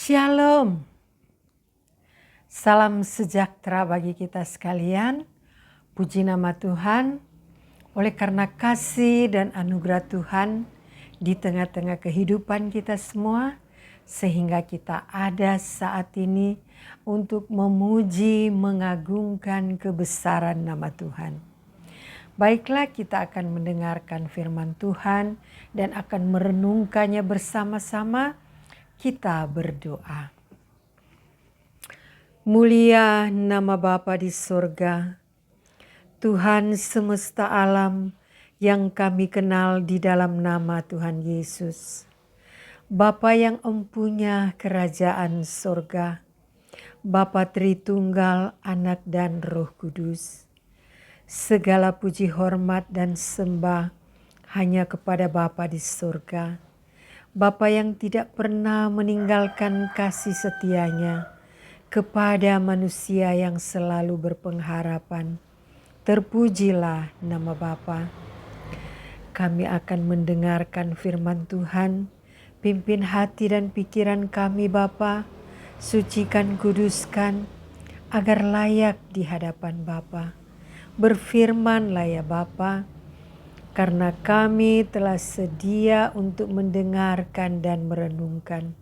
Shalom, salam sejahtera bagi kita sekalian. Puji nama Tuhan, oleh karena kasih dan anugerah Tuhan di tengah-tengah kehidupan kita semua, sehingga kita ada saat ini untuk memuji, mengagungkan kebesaran nama Tuhan. Baiklah, kita akan mendengarkan firman Tuhan dan akan merenungkannya bersama-sama. Kita berdoa. Mulia nama Bapa di sorga, Tuhan semesta alam yang kami kenal di dalam nama Tuhan Yesus. Bapa yang empunya kerajaan sorga, Bapa Tritunggal, Anak dan Roh Kudus. Segala puji hormat dan sembah hanya kepada Bapa di sorga. Bapa yang tidak pernah meninggalkan kasih setianya kepada manusia yang selalu berpengharapan. Terpujilah nama Bapa. Kami akan mendengarkan firman Tuhan. Pimpin hati dan pikiran kami Bapa. Sucikan, kuduskan agar layak di hadapan Bapa. Berfirmanlah ya Bapa, karena kami telah sedia untuk mendengarkan dan merenungkan.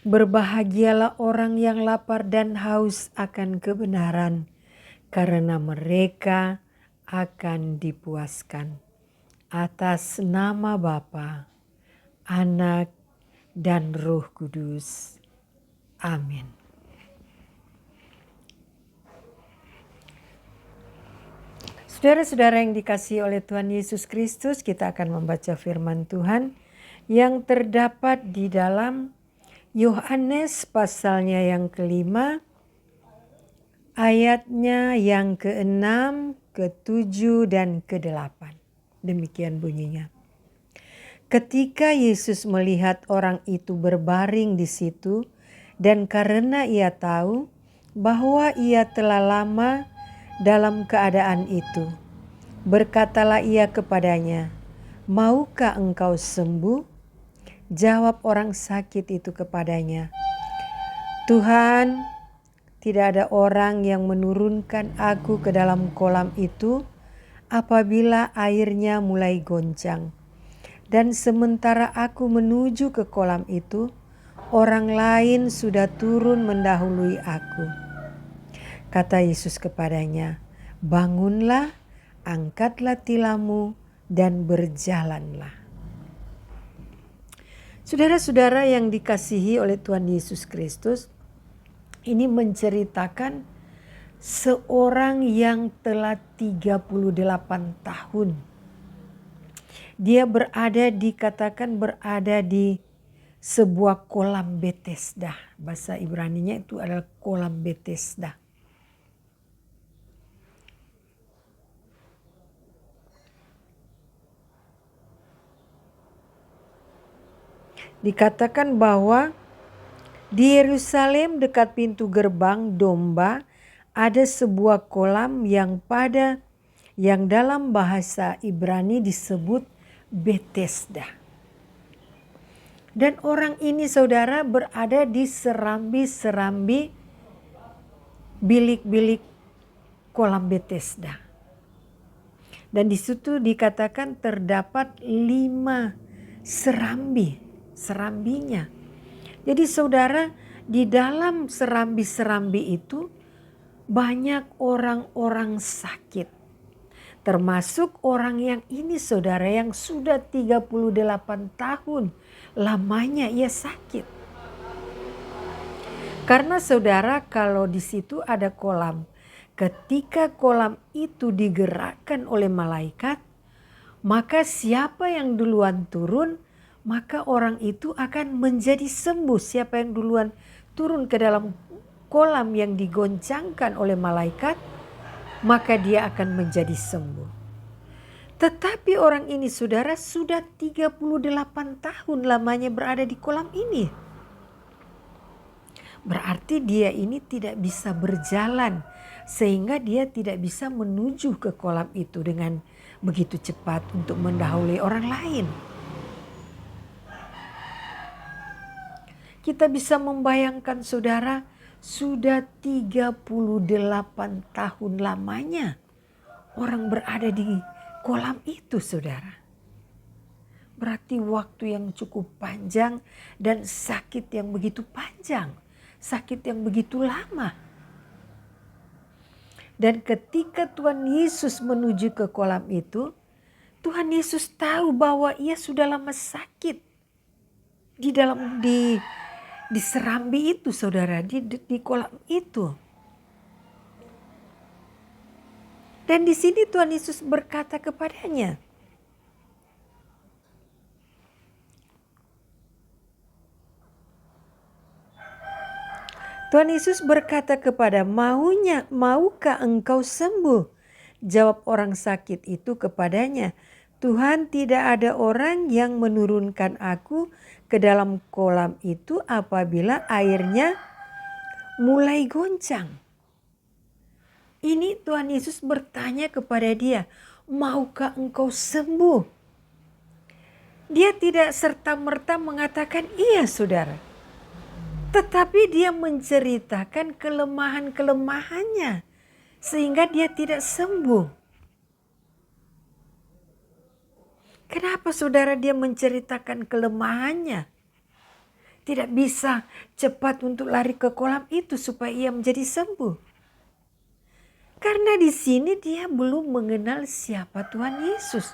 Berbahagialah orang yang lapar dan haus akan kebenaran, karena mereka akan dipuaskan. Atas nama Bapa, Anak, dan Roh Kudus. Amin. Saudara-saudara yang dikasihi oleh Tuhan Yesus Kristus, kita akan membaca firman Tuhan yang terdapat di dalam Yohanes pasalnya yang ke-5, ayatnya yang ke-6, ke-7, dan ke-8. Demikian bunyinya. Ketika Yesus melihat orang itu berbaring di situ, dan karena ia tahu bahwa ia telah lama dalam keadaan itu, berkatalah ia kepadanya, "Maukah engkau sembuh?" Jawab orang sakit itu kepadanya, "Tuhan, tidak ada orang yang menurunkan aku ke dalam kolam itu apabila airnya mulai goncang. Dan sementara aku menuju ke kolam itu, orang lain sudah turun mendahului aku." Kata Yesus kepadanya, "Bangunlah, angkatlah tilammu, dan berjalanlah." Saudara-saudara yang dikasihi oleh Tuhan Yesus Kristus, ini menceritakan seorang yang telah 38 tahun. Dia dikatakan berada di sebuah kolam Betesda. Bahasa Ibraninya itu adalah kolam Betesda. Dikatakan bahwa di Yerusalem dekat pintu gerbang domba ada sebuah kolam yang dalam bahasa Ibrani disebut Betesda. Dan orang ini saudara berada di serambi-serambi bilik-bilik kolam Betesda. Dan di situ dikatakan terdapat 5 serambinya. Jadi saudara, di dalam serambi-serambi itu banyak orang-orang sakit. Termasuk orang yang ini saudara yang sudah 38 tahun lamanya ia sakit. Karena saudara, kalau di situ ada kolam, ketika kolam itu digerakkan oleh malaikat, maka siapa yang duluan turun, maka orang itu akan menjadi sembuh. Siapa yang duluan turun ke dalam kolam yang digoncangkan oleh malaikat, maka dia akan menjadi sembuh. Tetapi orang ini saudara sudah 38 tahun lamanya berada di kolam ini. Berarti dia ini tidak bisa berjalan, sehingga dia tidak bisa menuju ke kolam itu dengan begitu cepat untuk mendahului orang lain. Kita bisa membayangkan saudara, sudah 38 tahun lamanya orang berada di kolam itu saudara. Berarti waktu yang cukup panjang dan sakit yang begitu panjang. Sakit yang begitu lama. Dan ketika Tuhan Yesus menuju ke kolam itu, Tuhan Yesus tahu bahwa ia sudah lama sakit. Di serambi itu saudara, di kolam itu. Dan di sini Tuhan Yesus berkata kepadanya, Tuhan Yesus berkata kepada, maukah engkau sembuh? Jawab orang sakit itu kepadanya, Tuhan, tidak ada orang yang menurunkan aku ke dalam kolam itu apabila airnya mulai goncang. Ini Tuhan Yesus bertanya kepada dia, maukah engkau sembuh? Dia tidak serta-merta mengatakan iya saudara. Tetapi dia menceritakan kelemahan-kelemahannya sehingga dia tidak sembuh. Kenapa saudara dia menceritakan kelemahannya? Tidak bisa cepat untuk lari ke kolam itu supaya ia menjadi sembuh. Karena di sini dia belum mengenal siapa Tuhan Yesus.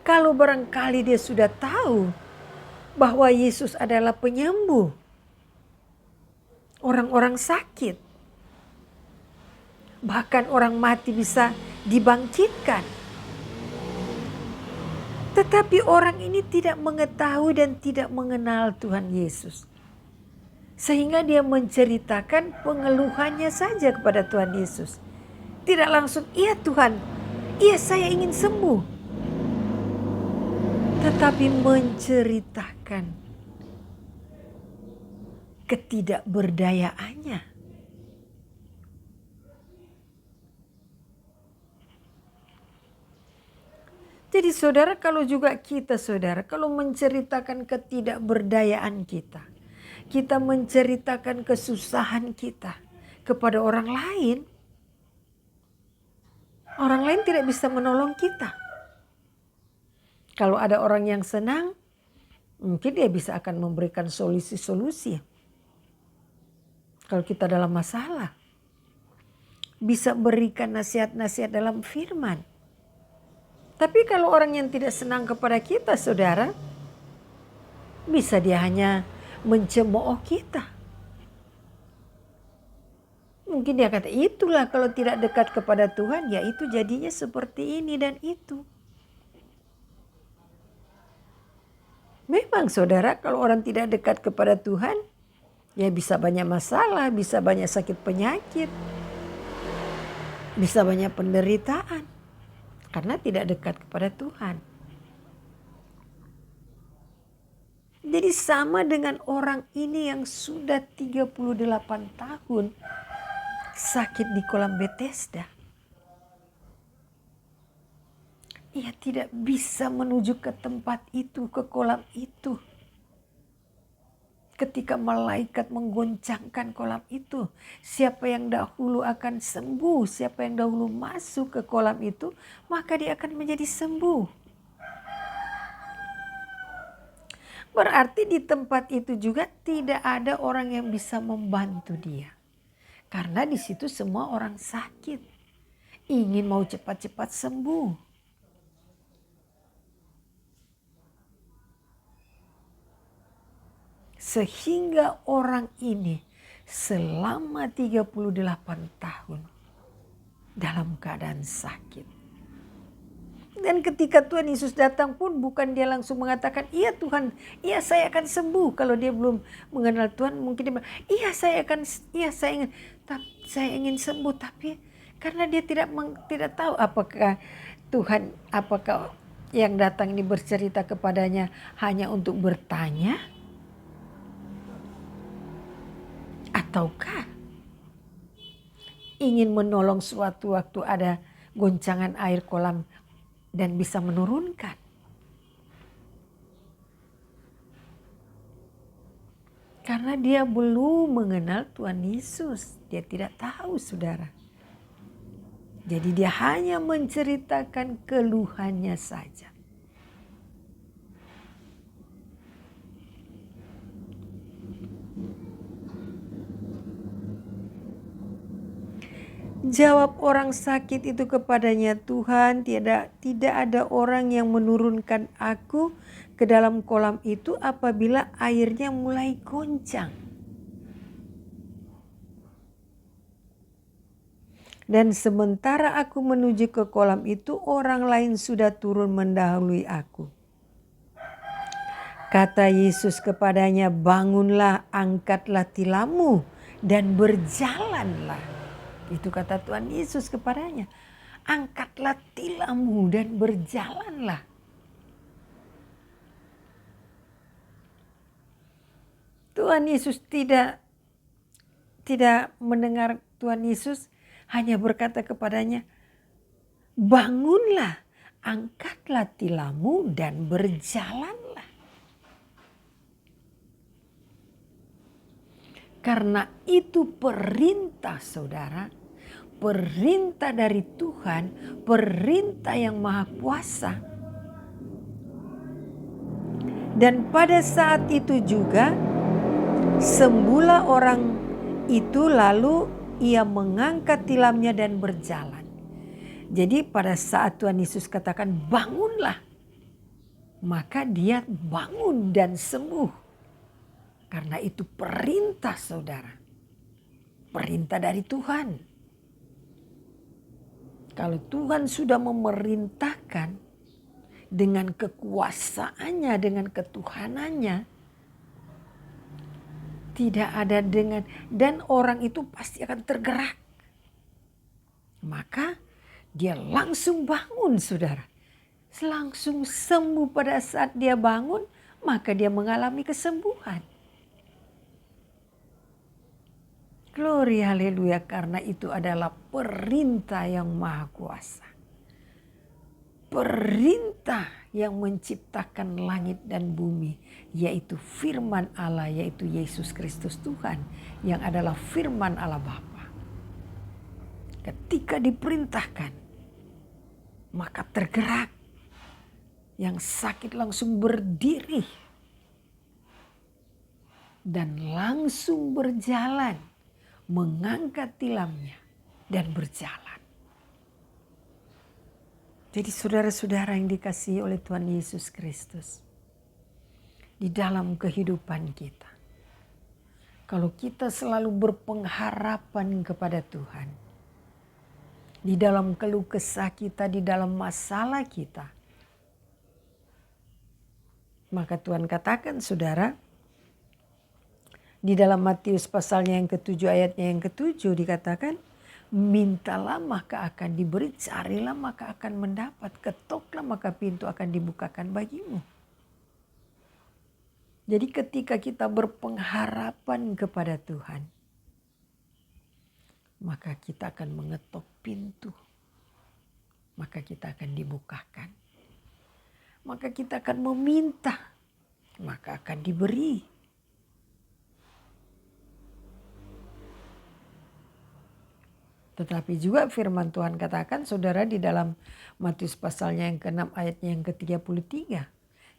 Kalau barangkali dia sudah tahu bahwa Yesus adalah penyembuh orang-orang sakit. Bahkan orang mati bisa dibangkitkan. Tetapi orang ini tidak mengetahui dan tidak mengenal Tuhan Yesus. Sehingga dia menceritakan pengeluhannya saja kepada Tuhan Yesus. Tidak langsung, iya Tuhan, iya saya ingin sembuh. Tetapi menceritakan ketidakberdayaannya. Jadi saudara, kalau juga kita saudara, kalau menceritakan ketidakberdayaan kita, kita menceritakan kesusahan kita kepada orang lain tidak bisa menolong kita. Kalau ada orang yang senang, mungkin dia bisa akan memberikan solusi-solusi. Kalau kita dalam masalah, bisa berikan nasihat-nasihat dalam firman. Tapi kalau orang yang tidak senang kepada kita, saudara, bisa dia hanya mencemooh kita. Mungkin dia kata, itulah kalau tidak dekat kepada Tuhan, ya itu jadinya seperti ini dan itu. Memang saudara, kalau orang tidak dekat kepada Tuhan, ya bisa banyak masalah, bisa banyak sakit penyakit, bisa banyak penderitaan. Karena tidak dekat kepada Tuhan. Jadi sama dengan orang ini yang sudah 38 tahun sakit di kolam Bethesda. Ia tidak bisa menuju ke tempat itu, ke kolam itu. Ketika malaikat menggoncangkan kolam itu, siapa yang dahulu akan sembuh, siapa yang dahulu masuk ke kolam itu, maka dia akan menjadi sembuh. Berarti di tempat itu juga tidak ada orang yang bisa membantu dia. Karena di situ semua orang sakit, ingin mau cepat-cepat sembuh. Sehingga orang ini selama 38 tahun dalam keadaan sakit. Dan ketika Tuhan Yesus datang pun bukan dia langsung mengatakan, iya Tuhan, iya saya akan sembuh. Kalau dia belum mengenal Tuhan mungkin dia bilang, iya saya ingin sembuh. Tapi karena dia tidak tahu apakah Tuhan, apakah yang datang ini bercerita kepadanya hanya untuk bertanya, ataukah ingin menolong suatu waktu ada goncangan air kolam dan bisa menurunkan. Karena dia belum mengenal Tuhan Yesus. Dia tidak tahu, saudara. Jadi dia hanya menceritakan keluhannya saja. Jawab orang sakit itu kepadanya, Tuhan, tidak ada orang yang menurunkan aku ke dalam kolam itu apabila airnya mulai goncang. Dan sementara aku menuju ke kolam itu, orang lain sudah turun mendahului aku. Kata Yesus kepadanya, bangunlah, angkatlah tilammu dan berjalanlah. Itu kata Tuhan Yesus kepadanya. Angkatlah tilammu dan berjalanlah. Tuhan Yesus tidak mendengar. Tuhan Yesus hanya berkata kepadanya, bangunlah, angkatlah tilammu dan berjalanlah. Karena itu perintah, saudara. Perintah dari Tuhan, perintah yang maha kuasa. Dan pada saat itu juga sembuhlah orang itu, lalu ia mengangkat tilamnya dan berjalan. Jadi pada saat Tuhan Yesus katakan bangunlah, maka dia bangun dan sembuh. Karena itu perintah, saudara. Perintah dari Tuhan. Kalau Tuhan sudah memerintahkan dengan kekuasaannya, dengan ketuhanannya, tidak ada dan orang itu pasti akan tergerak. Maka dia langsung bangun, saudara. Langsung sembuh. Pada saat dia bangun, maka dia mengalami kesembuhan. Glory haleluya, karena itu adalah perintah yang maha kuasa. Perintah yang menciptakan langit dan bumi, yaitu firman Allah, yaitu Yesus Kristus Tuhan, yang adalah firman Allah Bapa. Ketika diperintahkan, maka tergerak. Yang sakit langsung berdiri dan langsung berjalan, mengangkat tilamnya dan berjalan. Jadi saudara-saudara yang dikasihi oleh Tuhan Yesus Kristus, di dalam kehidupan kita, kalau kita selalu berpengharapan kepada Tuhan, di dalam keluh kesah kita, di dalam masalah kita, maka Tuhan katakan, saudara, di dalam Matius pasalnya yang ke-7 ayatnya yang ke-7 dikatakan, mintalah maka akan diberi, carilah maka akan mendapat, ketoklah maka pintu akan dibukakan bagimu. Jadi ketika kita berpengharapan kepada Tuhan, maka kita akan mengetok pintu, maka kita akan dibukakan. Maka kita akan meminta, maka akan diberi. Tetapi juga firman Tuhan katakan, saudara, di dalam Matius pasalnya yang ke-6 ayatnya yang ke-33.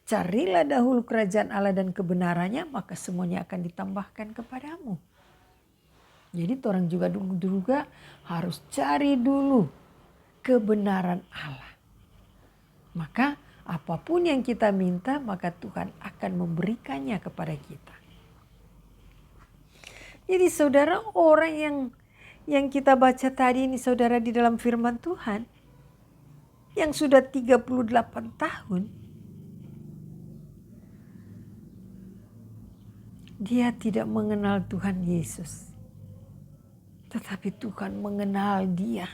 Carilah dahulu kerajaan Allah dan kebenarannya, maka semuanya akan ditambahkan kepadamu. Jadi orang juga harus cari dulu kebenaran Allah. Maka apapun yang kita minta, maka Tuhan akan memberikannya kepada kita. Jadi saudara, orang yang kita baca tadi ini, saudara, di dalam firman Tuhan, yang sudah 38 tahun, dia tidak mengenal Tuhan Yesus. Tetapi Tuhan mengenal dia.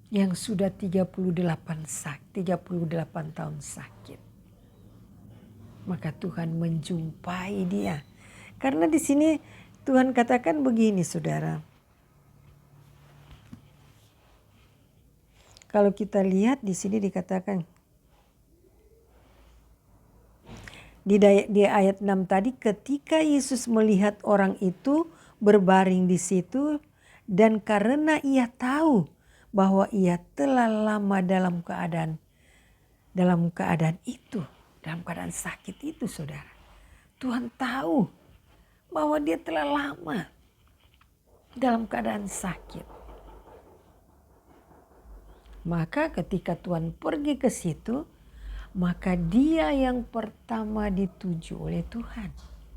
Yang sudah 38 tahun sakit. Maka Tuhan menjumpai dia. Karena di sini Tuhan katakan begini, saudara. Kalau kita lihat di sini dikatakan, Di ayat 6 tadi, ketika Yesus melihat orang itu berbaring di situ, dan karena ia tahu bahwa ia telah lama dalam keadaan itu, dalam keadaan sakit itu, saudara. Tuhan tahu bahwa dia telah lama dalam keadaan sakit. Maka ketika Tuhan pergi ke situ, maka dia yang pertama dituju oleh Tuhan.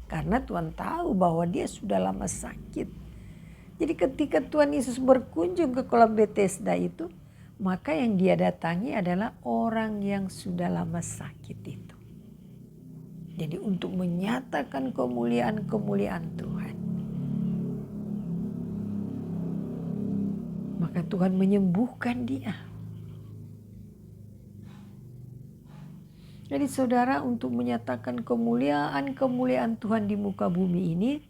Karena Tuhan tahu bahwa dia sudah lama sakit. Jadi ketika Tuhan Yesus berkunjung ke kolam Bethesda itu, maka yang dia datangi adalah orang yang sudah lama sakit itu. Jadi untuk menyatakan kemuliaan-kemuliaan Tuhan. Maka Tuhan menyembuhkan dia. Jadi saudara, untuk menyatakan kemuliaan-kemuliaan Tuhan di muka bumi ini,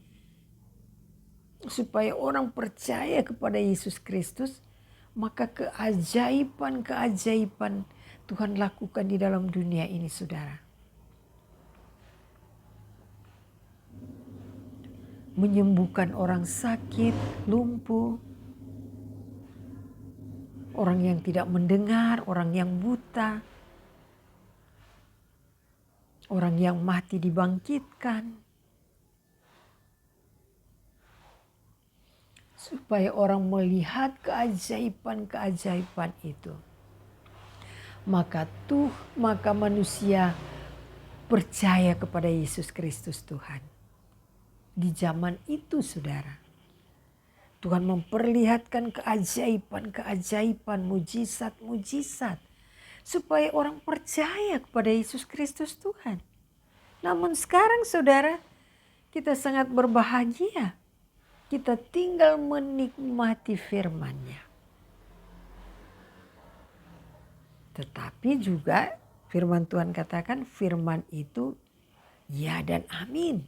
supaya orang percaya kepada Yesus Kristus, maka keajaiban-keajaiban Tuhan lakukan di dalam dunia ini, saudara. Menyembuhkan orang sakit, lumpuh, orang yang tidak mendengar, orang yang buta, orang yang mati dibangkitkan. Supaya orang melihat keajaiban-keajaiban itu. Maka manusia percaya kepada Yesus Kristus Tuhan. Di zaman itu, saudara, Tuhan memperlihatkan keajaiban-keajaiban, mujizat-mujizat. Supaya orang percaya kepada Yesus Kristus Tuhan. Namun sekarang, saudara, kita sangat berbahagia. Kita tinggal menikmati firman-Nya. Tetapi juga firman Tuhan katakan, firman itu ya dan amin.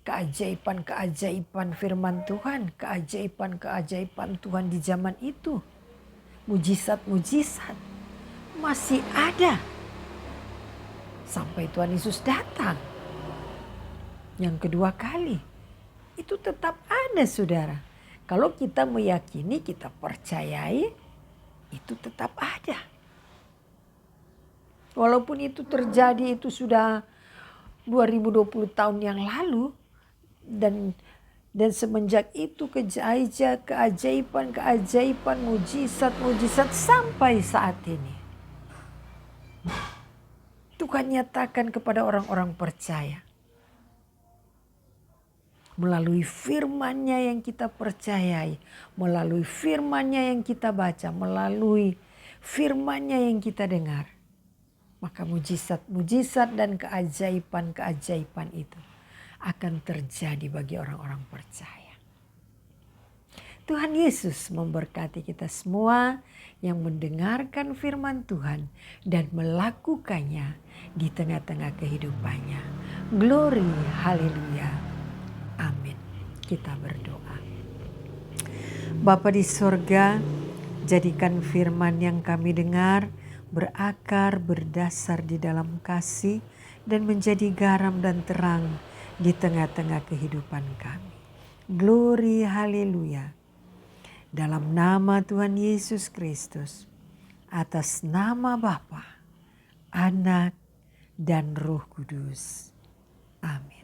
Keajaiban-keajaiban firman Tuhan, keajaiban-keajaiban Tuhan di zaman itu, mujizat-mujizat masih ada sampai Tuhan Yesus datang yang kedua kali. Itu tetap ada, saudara. Kalau kita meyakini, kita percayai, itu tetap ada. Walaupun itu terjadi, itu sudah 2020 tahun yang lalu. Dan semenjak itu keajaiban, mujizat sampai saat ini. Tuhan nyatakan kepada orang-orang percaya. Melalui firman-Nya yang kita percayai, melalui firman-Nya yang kita baca, melalui firman-Nya yang kita dengar. Maka mujizat-mujizat dan keajaiban-keajaiban itu akan terjadi bagi orang-orang percaya. Tuhan Yesus memberkati kita semua yang mendengarkan firman Tuhan dan melakukannya di tengah-tengah kehidupannya. Glory, haleluya. Amin. Kita berdoa. Bapa di sorga, jadikan firman yang kami dengar berakar, berdasar di dalam kasih, dan menjadi garam dan terang di tengah-tengah kehidupan kami. Glory, haleluya. Dalam nama Tuhan Yesus Kristus, atas nama Bapa, Anak, dan Roh Kudus. Amin.